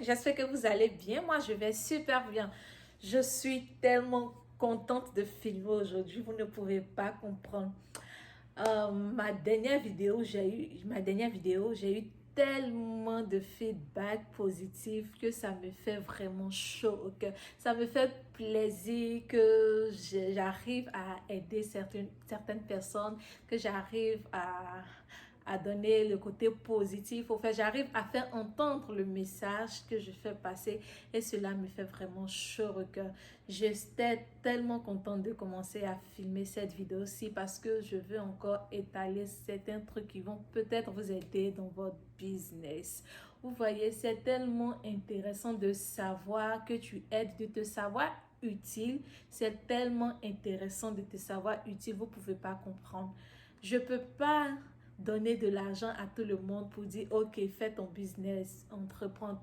J'espère que vous allez bien. Moi, je vais super bien. Je suis tellement contente de filmer aujourd'hui. Vous ne pouvez pas comprendre. Ma dernière vidéo, j'ai eu tellement de feedback positif que ça me fait vraiment chaud au cœur. Ça me fait plaisir que j'arrive à aider certaines personnes, que j'arrive à donner le côté positif. Au fait, j'arrive à faire entendre le message que je fais passer et cela me fait vraiment chaud au cœur. J'étais tellement contente de commencer à filmer cette vidéo-ci parce que je veux encore étaler certains trucs qui vont peut-être vous aider dans votre business. Vous voyez, c'est tellement intéressant de savoir que tu aides, de te savoir utile. C'est tellement intéressant de te savoir utile. Vous ne pouvez pas comprendre. Je ne peux pas donner de l'argent à tout le monde pour dire ok, fais ton business, entreprends.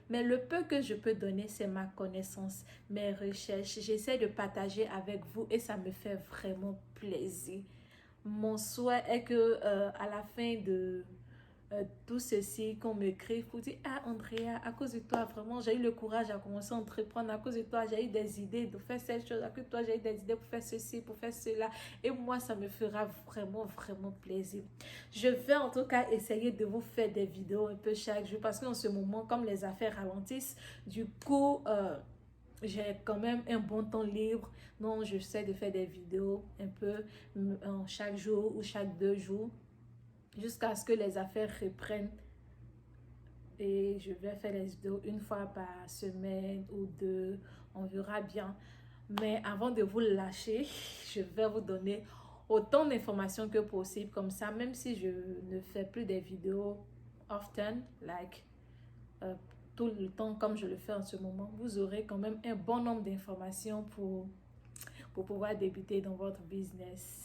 Mais le peu que je peux donner, c'est ma connaissance, mes recherches. J'essaie de partager avec vous et ça me fait vraiment plaisir. Mon souhait est que à la fin de tout ceci, qu'on me crée pour dire ah Andrea, à cause de toi vraiment j'ai eu le courage à commencer à entreprendre, à cause de toi j'ai eu des idées de faire cette chose, à cause de toi j'ai eu des idées pour faire ceci, pour faire cela, et moi ça me fera vraiment plaisir. Je vais en tout cas essayer de vous faire des vidéos un peu chaque jour parce qu'en ce moment comme les affaires ralentissent, du coup j'ai quand même un bon temps libre, donc j'essaie de faire des vidéos un peu chaque jour ou chaque 2 jours jusqu'à ce que les affaires reprennent. Et je vais faire les vidéos une fois par semaine ou deux, on verra bien. Mais avant de vous lâcher, je vais vous donner autant d'informations que possible. Comme ça, même si je ne fais plus des vidéos often, tout le temps comme je le fais en ce moment, vous aurez quand même un bon nombre d'informations pour pouvoir débuter dans votre business.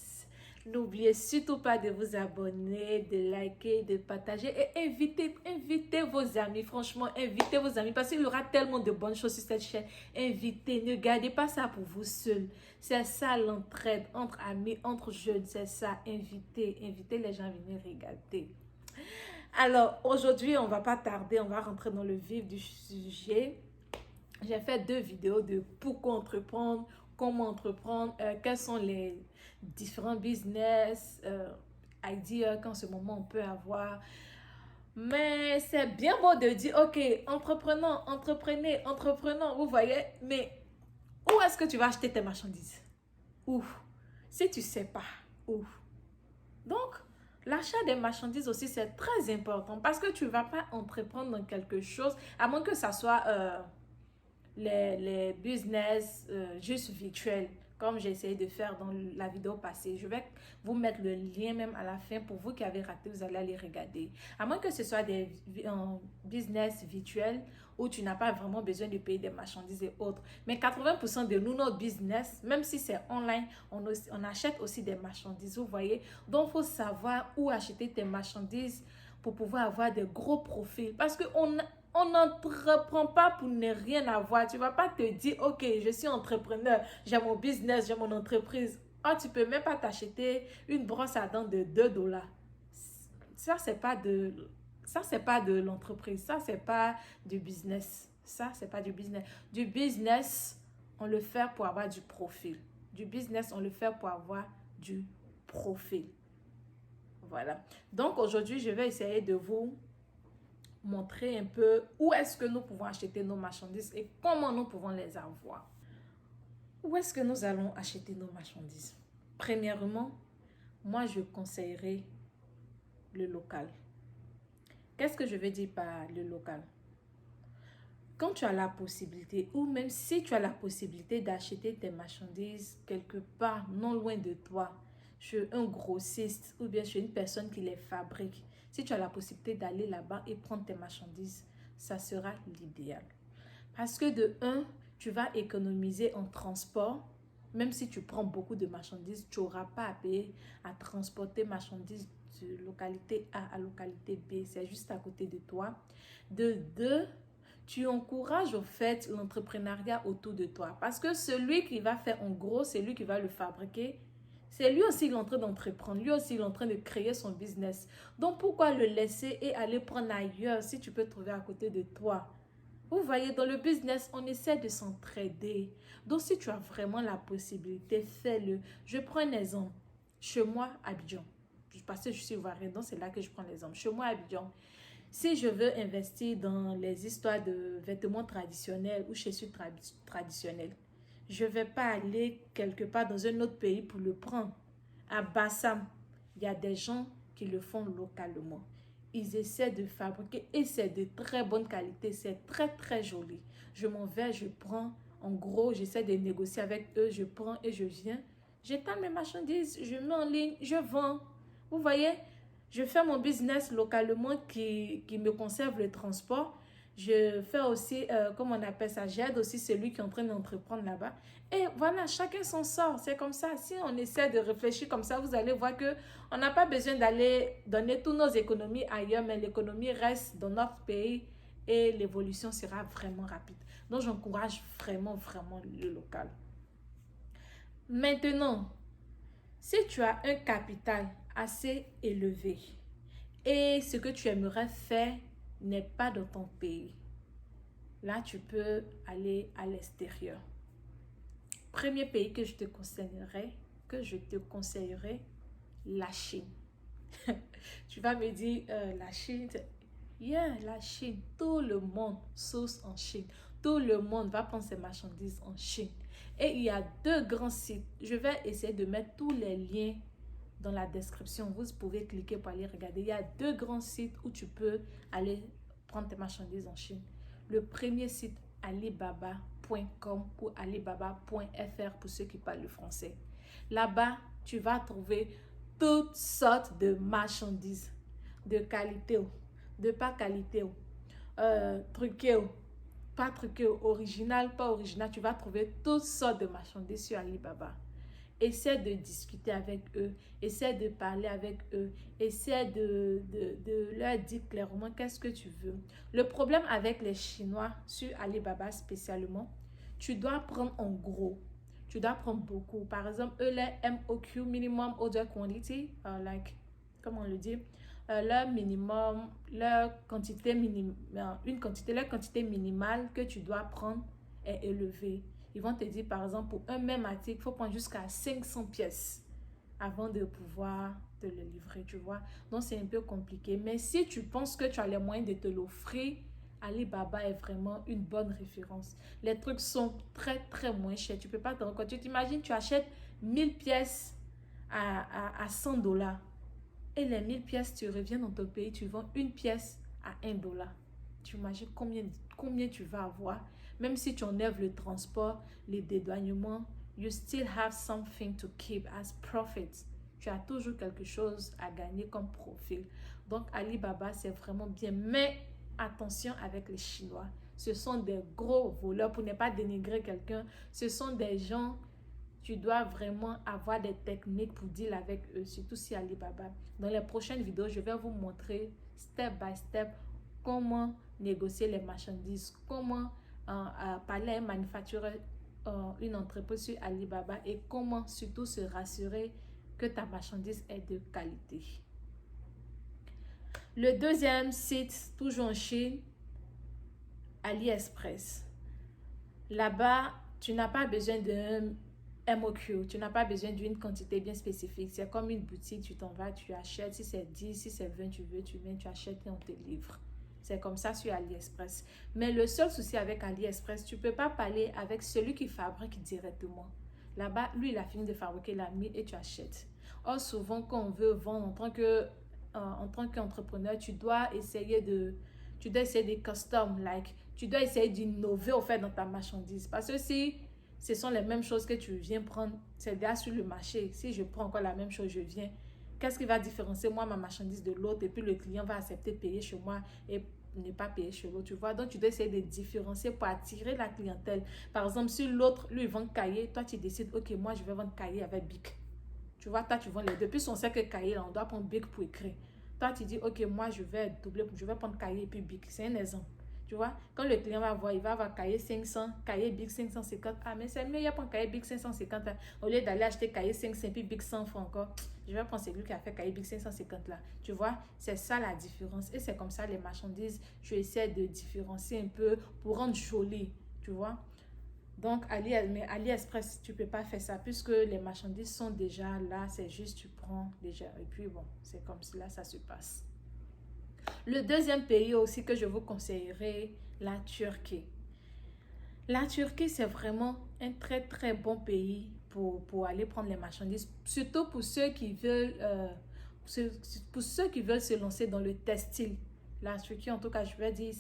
N'oubliez surtout pas de vous abonner, de liker, de partager et invitez vos amis. Franchement, invitez vos amis parce qu'il y aura tellement de bonnes choses sur cette chaîne. Invitez, ne gardez pas ça pour vous seul. C'est ça l'entraide entre amis, entre jeunes, c'est ça. Invitez les gens à venir regarder. Alors, aujourd'hui, on ne va pas tarder, on va rentrer dans le vif du sujet. J'ai fait 2 vidéos de pourquoi entreprendre, comment entreprendre, quels sont les différents business, ideas qu'en ce moment on peut avoir. Mais c'est bien beau de dire, ok, entreprenons, vous voyez, mais où est-ce que tu vas acheter tes marchandises? Où? Si tu ne sais pas, où? Donc, l'achat des marchandises aussi, c'est très important parce que tu ne vas pas entreprendre dans quelque chose, à moins que ça soit les business juste virtuels, comme j'ai essayé de faire dans la vidéo passée. Je vais vous mettre le lien même à la fin pour vous qui avez raté, vous allez aller regarder. À moins que ce soit des business virtuels où tu n'as pas vraiment besoin de payer des marchandises et autres. Mais 80% de nous, notre business, même si c'est online, on achète aussi des marchandises, vous voyez. Donc, il faut savoir où acheter tes marchandises pour pouvoir avoir des gros profils. Parce qu'on n'entreprend pas pour ne rien avoir. Tu ne vas pas te dire, ok, je suis entrepreneur, j'ai mon business, j'ai mon entreprise. Ah, tu ne peux même pas t'acheter une brosse à dents de $2. Ça, c'est pas de l'entreprise. Ça, c'est pas du business. Ça, c'est pas du business. Du business, on le fait pour avoir du profit. Du business, on le fait pour avoir du profit. Voilà. Donc, aujourd'hui, je vais essayer de vous montrer un peu où est-ce que nous pouvons acheter nos marchandises et comment nous pouvons les avoir. Où est-ce que nous allons acheter nos marchandises? Premièrement, moi, je conseillerais le local. Qu'est-ce que je veux dire par le local? Quand tu as la possibilité, ou même si tu as la possibilité d'acheter tes marchandises quelque part non loin de toi, chez un grossiste ou bien chez une personne qui les fabrique, si tu as la possibilité d'aller là-bas et prendre tes marchandises, ça sera l'idéal. Parce que de un, tu vas économiser en transport. Même si tu prends beaucoup de marchandises, tu n'auras pas à payer à transporter marchandises de localité A à localité B. C'est juste à côté de toi. De deux, tu encourages au fait l'entrepreneuriat autour de toi. Parce que celui qui va faire en gros, c'est lui qui va le fabriquer. C'est lui aussi, il est en train d'entreprendre. Lui aussi, il est en train de créer son business. Donc, pourquoi le laisser et aller prendre ailleurs si tu peux trouver à côté de toi? Vous voyez, dans le business, on essaie de s'entraider. Donc, si tu as vraiment la possibilité, fais-le. Je prends un exemple. Chez moi, à Abidjan, parce que je suis ivoirienne, donc c'est là que je prends l'exemple. Chez moi, à Abidjan, si je veux investir dans les histoires de vêtements traditionnels ou chaussures traditionnelles, je ne vais pas aller quelque part dans un autre pays pour le prendre. À Bassam, il y a des gens qui le font localement. Ils essaient de fabriquer et c'est de très bonne qualité. C'est très, très joli. Je m'en vais, je prends. En gros, j'essaie de négocier avec eux. Je prends et je viens. J'étale mes marchandises, je mets en ligne, je vends. Vous voyez, je fais mon business localement qui me conserve le transport. Je fais aussi, comment on appelle ça, j'aide aussi celui qui est en train d'entreprendre là-bas. Et voilà, chacun s'en sort. C'est comme ça. Si on essaie de réfléchir comme ça, vous allez voir que on n'a pas besoin d'aller donner toutes nos économies ailleurs, mais l'économie reste dans notre pays et l'évolution sera vraiment rapide. Donc, j'encourage vraiment, vraiment le local. Maintenant, si tu as un capital assez élevé et ce que tu aimerais faire n'est pas dans ton pays, là, tu peux aller à l'extérieur. Premier pays que je te conseillerais, la Chine. Tu vas me dire, la Chine, la Chine, tout le monde source en Chine. Tout le monde va prendre ses marchandises en Chine. Et il y a 2 grands sites. Je vais essayer de mettre tous les liens dans la description. Vous pouvez cliquer pour aller regarder. Il y a 2 grands sites où tu peux aller prendre tes marchandises en Chine. Le premier site, alibaba.com ou alibaba.fr pour ceux qui parlent le français. Là-bas, tu vas trouver toutes sortes de marchandises de qualité, de pas qualité, truqué, pas truqué, original, pas original. Tu vas trouver toutes sortes de marchandises sur Alibaba. Essaie de discuter avec eux, essaie de parler avec eux, essaie de leur dire clairement qu'est-ce que tu veux. Le problème avec les Chinois sur Alibaba spécialement, tu dois prendre en gros. Tu dois prendre beaucoup. Par exemple, eux, les MOQ, Minimum Order Quantity, comment on le dit, leur minimum, leur quantité minimale que tu dois prendre est élevée. Ils vont te dire, par exemple, pour un même article, il faut prendre jusqu'à 500 pièces avant de pouvoir te le livrer, tu vois. Donc, c'est un peu compliqué. Mais si tu penses que tu as les moyens de te l'offrir, Alibaba est vraiment une bonne référence. Les trucs sont très, très moins chers. Tu ne peux pas te rendre compte. Tu t'imagines, tu achètes 1000 pièces à 100 $. Et les 1000 pièces, tu reviens dans ton pays, tu vends une pièce à 1 $. Tu imagines combien tu vas avoir. Même si tu enlèves le transport, les dédouanements, you still have something to keep as profit. Tu as toujours quelque chose à gagner comme profit. Donc, Alibaba, c'est vraiment bien. Mais attention avec les Chinois. Ce sont des gros voleurs. Pour ne pas dénigrer quelqu'un, ce sont des gens... Tu dois vraiment avoir des techniques pour deal avec eux, surtout si Alibaba. Dans les prochaines vidéos, je vais vous montrer step by step comment négocier les marchandises, comment parler à un manufacturier, une entreprise sur Alibaba et comment surtout se rassurer que ta marchandise est de qualité. Le deuxième site, toujours en Chine, AliExpress. Là-bas, tu n'as pas besoin d'un MOQ, tu n'as pas besoin d'une quantité bien spécifique. C'est comme une boutique, tu t'en vas, tu achètes. Si c'est 10, si c'est 20, tu veux, tu viens, tu achètes et on te livre. C'est comme ça sur AliExpress. Mais le seul souci avec AliExpress, tu ne peux pas parler avec celui qui fabrique directement. Là-bas, lui, il a fini de fabriquer la mie et tu achètes. Or, souvent, quand on veut vendre en tant qu'entrepreneur, tu dois essayer des custom, tu dois essayer d'innover au fait dans ta marchandise. Parce que si ce sont les mêmes choses que tu viens prendre, c'est déjà sur le marché. Si je prends encore la même chose, je viens. Qu'est-ce qui va différencier moi, ma marchandise de l'autre? Et puis le client va accepter de payer chez moi et ne pas payer chez l'autre, tu vois. Donc, tu dois essayer de différencier pour attirer la clientèle. Par exemple, si l'autre, lui, vend cahier, toi, tu décides, ok, moi, je vais vendre cahier avec Bic. Tu vois, toi, tu vends les deux. Puis, on sait que cahier, là, on doit prendre Bic pour écrire. Toi, tu dis, ok, moi, je vais prendre cahier et puis Bic. C'est un exemple. Tu vois, quand le client va voir, il va avoir cahier 500, cahier Big 550. Ah, mais c'est mieux, il y a pas un cahier Big 550 là. Au lieu d'aller acheter cahier 500 puis Big 100 francs encore, je vais prendre celui qui a fait cahier Big 550 là. Tu vois, c'est ça la différence. Et c'est comme ça les marchandises, je essaie de différencier un peu pour rendre joli. Tu vois. Donc, mais AliExpress, tu peux pas faire ça puisque les marchandises sont déjà là. C'est juste, tu prends déjà. Et puis bon, c'est comme cela, ça se passe. Le deuxième pays aussi que je vous conseillerais, la Turquie. La Turquie, c'est vraiment un très très bon pays pour aller prendre les marchandises, surtout pour ceux qui veulent, pour ceux qui veulent se lancer dans le textile. La Turquie, en tout cas, je veux dire,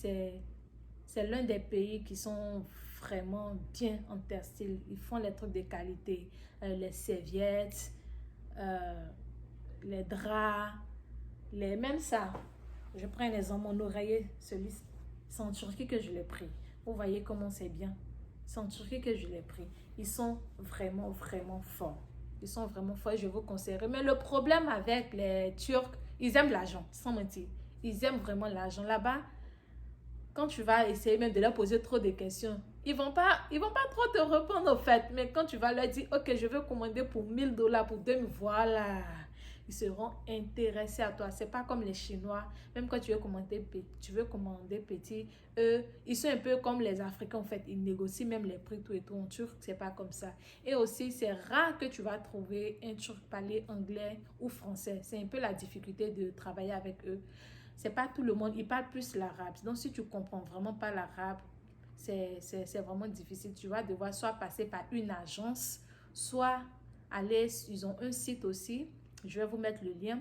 c'est l'un des pays qui sont vraiment bien en textile. Ils font les trucs de qualité, les serviettes, euh, les draps, même ça. Je prends un exemple, mon oreiller, celui, c'est en Turquie que je l'ai pris. Vous voyez comment c'est bien. C'est en Turquie que je l'ai pris. Ils sont vraiment, vraiment forts. Ils sont vraiment forts, je vous conseillerais. Mais le problème avec les Turcs, ils aiment l'argent, sans mentir. Ils aiment vraiment l'argent. Là-bas, quand tu vas essayer même de leur poser trop de questions, ils vont pas trop te répondre au fait. Mais quand tu vas leur dire, ok, je veux commander pour 1000 $, pour 2000, voilà. Ils seront intéressés à toi. C'est pas comme les Chinois. Même quand tu veux commander petit, eux, ils sont un peu comme les Africains en fait. Ils négocient même les prix tout et tout. En Turc, c'est pas comme ça. Et aussi, c'est rare que tu vas trouver un Turc parler anglais ou français. C'est un peu la difficulté de travailler avec eux. C'est pas tout le monde, ils parlent plus l'arabe. Donc, si tu comprends vraiment pas l'arabe, c'est vraiment difficile. Tu vas devoir soit passer par une agence, soit aller, ils ont un site aussi. Je vais vous mettre le lien.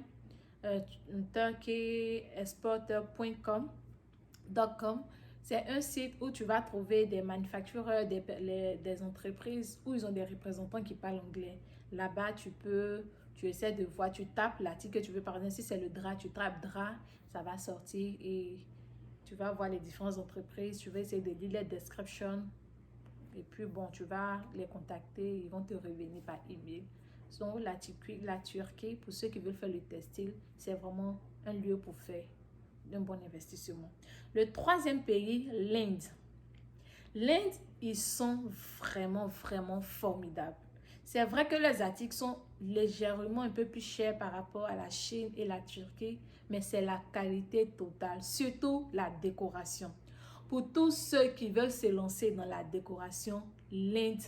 turkeyexporter.com. C'est un site où tu vas trouver des manufactureurs, des entreprises où ils ont des représentants qui parlent anglais. Là-bas, tu essaies de voir, tu tapes l'article que tu veux. Par exemple, si c'est le drap, tu tapes drap, ça va sortir et tu vas voir les différentes entreprises. Tu vas essayer de lire les descriptions. Et puis, bon, tu vas les contacter. Ils vont te revenir par email. Donc, la Turquie, pour ceux qui veulent faire le textile, c'est vraiment un lieu pour faire un bon investissement. Le troisième pays, l'Inde. L'Inde, ils sont vraiment, vraiment formidables. C'est vrai que les articles sont légèrement un peu plus chers par rapport à la Chine et la Turquie, mais c'est la qualité totale, surtout la décoration. Pour tous ceux qui veulent se lancer dans la décoration, l'Inde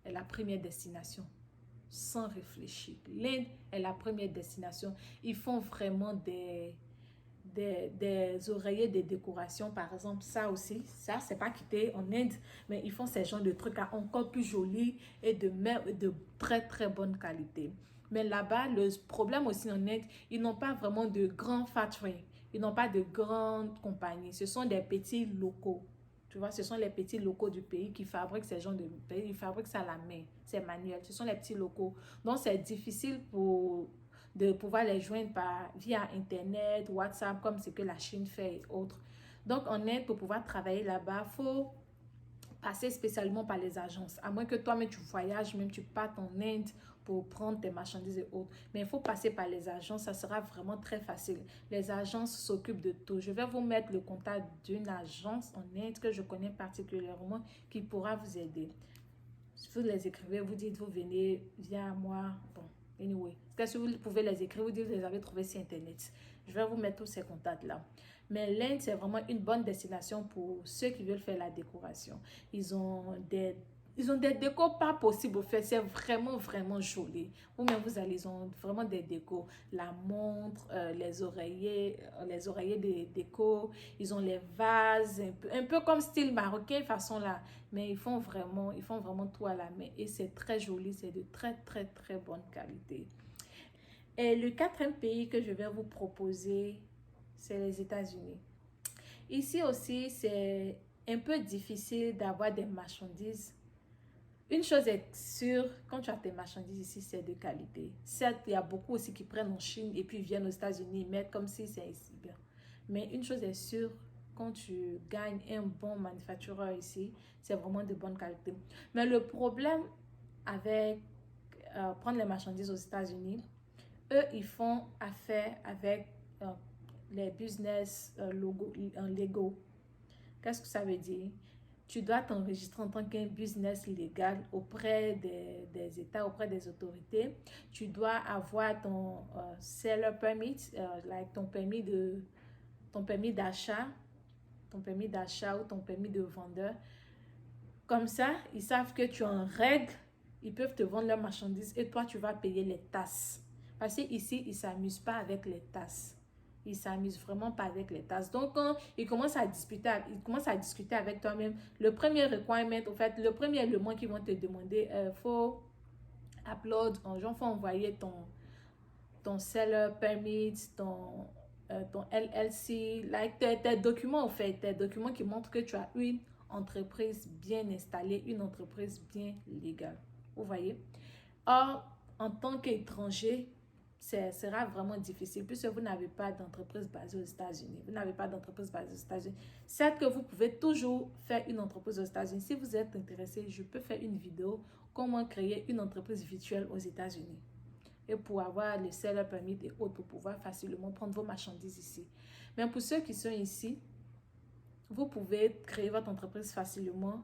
est la première destination. Sans réfléchir. L'Inde est la première destination. Ils font vraiment des oreillers de décoration, par exemple. Ça aussi, ça, c'est pas quitté en Inde, mais ils font ces genres de trucs encore plus jolis et de très, très bonne qualité. Mais là-bas, le problème aussi en Inde, ils n'ont pas vraiment de grands factories. Ils n'ont pas de grandes compagnies. Ce sont des petits locaux. Tu vois, ce sont les petits locaux du pays qui fabriquent ces genres de pays. Ils fabriquent ça à la main. C'est manuel. Ce sont les petits locaux. Donc, c'est difficile de pouvoir les joindre via Internet, WhatsApp, comme ce que la Chine fait et autres. Donc, en Inde, pour pouvoir travailler là-bas, il faut passer spécialement par les agences. À moins que toi-même tu voyages, même tu partes en Inde pour prendre tes marchandises et autres. Mais il faut passer par les agences, ça sera vraiment très facile. Les agences s'occupent de tout. Je vais vous mettre le contact d'une agence en Inde que je connais particulièrement qui pourra vous aider. Si vous les écrivez, vous dites, vous venez via moi. Bon, anyway. Parce que si vous pouvez les écrire, vous dites, vous les avez trouvés sur Internet. Je vais vous mettre tous ces contacts-là. Mais l'Inde, c'est vraiment une bonne destination pour ceux qui veulent faire la décoration. Ils ont des décos pas possibles au fait. C'est vraiment, vraiment joli. Vous-même, ils ont vraiment des décos. La montre, les oreillers des décos. Ils ont les vases, un peu comme style marocain, façon là. Mais ils font vraiment tout à la main. Et c'est très joli. C'est de très, très, très bonne qualité. Et le quatrième pays que je vais vous proposer, c'est les États-Unis. Ici aussi, c'est un peu difficile d'avoir des marchandises. Une chose est sûre, quand tu as tes marchandises ici, c'est de qualité. Certes, il y a beaucoup aussi qui prennent en Chine et puis viennent aux États-Unis, mettent comme si c'est ici bien. Mais une chose est sûre, quand tu gagnes un bon manufactureur ici, c'est vraiment de bonne qualité. Mais le problème avec prendre les marchandises aux États-Unis, eux, ils font affaire avec les business légaux. Qu'est-ce que ça veut dire? Tu dois t'enregistrer en tant qu'un business légal auprès des États, auprès des autorités. Tu dois avoir ton seller permit, like ton permis d'achat, ou ton permis de vendeur. Comme ça, ils savent que tu es en règle, ils peuvent te vendre leurs marchandises et toi, tu vas payer les tasses. Parce qu'ici, ils ne s'amusent pas avec les tasses. Ils ne s'amusent vraiment pas avec les tasses. Donc, quand ils commencent à discuter avec toi-même, le premier requirement, en fait, le premier élément qu'ils vont te demander, faut upload, genre, faut envoyer ton seller permit, ton LLC, like tes documents, en fait, tes documents qui montrent que tu as une entreprise bien installée, une entreprise bien légale. Vous voyez? Or, en tant qu'étranger, ce sera vraiment difficile puisque vous n'avez pas d'entreprise basée aux États-Unis. Vous n'avez pas d'entreprise basée aux États-Unis. Certes que vous pouvez toujours faire une entreprise aux États-Unis. Si vous êtes intéressé, je peux faire une vidéo comment créer une entreprise virtuelle aux États-Unis. Et pour avoir le seller permit et autres, pour pouvoir facilement prendre vos marchandises ici. Mais pour ceux qui sont ici, vous pouvez créer votre entreprise facilement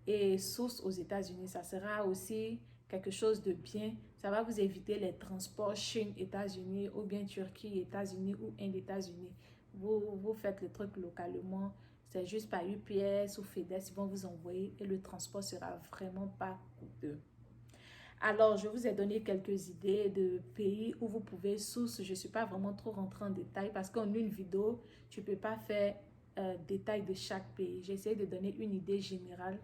et source aux États-Unis. Ça sera aussi quelque chose de bien. Ça va vous éviter les transports Chine, États-Unis ou bien Turquie, États-Unis ou Inde, États-Unis. Vous faites le truc localement. C'est juste par UPS ou FedEx, ils vont vous envoyer et le transport sera vraiment pas coûteux. Alors, je vous ai donné quelques idées de pays où vous pouvez source. Je ne suis pas vraiment trop rentrée en détail parce qu'en une vidéo, tu ne peux pas faire détail de chaque pays. J'ai essayé de donner une idée générale.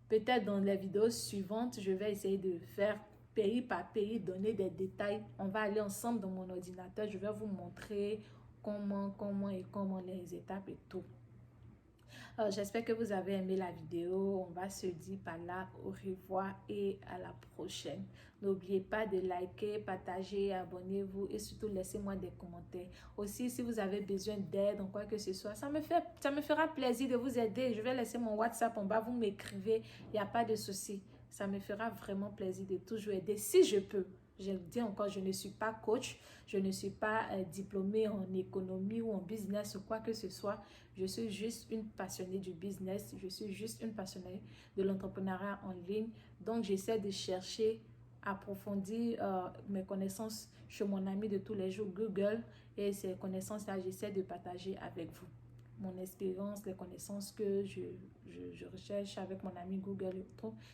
Peut-être dans les vidéos suivantes, je vais essayer de faire pays par pays, donner des détails. On va aller ensemble dans mon ordinateur. Je vais vous montrer comment les étapes et tout. J'espère que vous avez aimé la vidéo. On va se dire par là au revoir et à la prochaine. N'oubliez pas de liker, partager, abonnez-vous et surtout laissez-moi des commentaires. Aussi, si vous avez besoin d'aide en quoi que ce soit, ça me fera plaisir de vous aider. Je vais laisser mon WhatsApp en bas, vous m'écrivez, il n'y a pas de souci. Ça me fera vraiment plaisir de toujours aider si je peux. Je le dis encore, je ne suis pas coach, je ne suis pas diplômée en économie ou en business ou quoi que ce soit. Je suis juste une passionnée du business, je suis juste une passionnée de l'entrepreneuriat en ligne. Donc, j'essaie de chercher, approfondir mes connaissances chez mon ami de tous les jours, Google. Et ces connaissances-là, j'essaie de partager avec vous. Mon expérience, les connaissances que je recherche avec mon ami Google,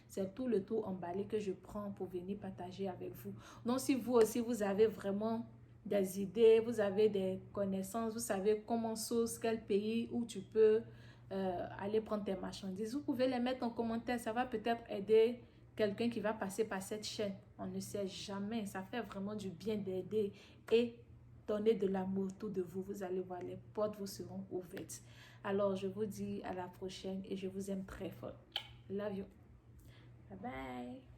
c'est tout le tout emballé que je prends pour venir partager avec vous. Donc, si vous aussi, vous avez vraiment des idées, vous avez des connaissances, vous savez comment source, quel pays où tu peux aller prendre tes marchandises, vous pouvez les mettre en commentaire. Ça va peut-être aider quelqu'un qui va passer par cette chaîne. On ne sait jamais. Ça fait vraiment du bien d'aider et donner de l'amour autour de vous. Vous allez voir, les portes vous seront ouvertes. Alors, je vous dis à la prochaine et je vous aime très fort. Love you. Bye bye.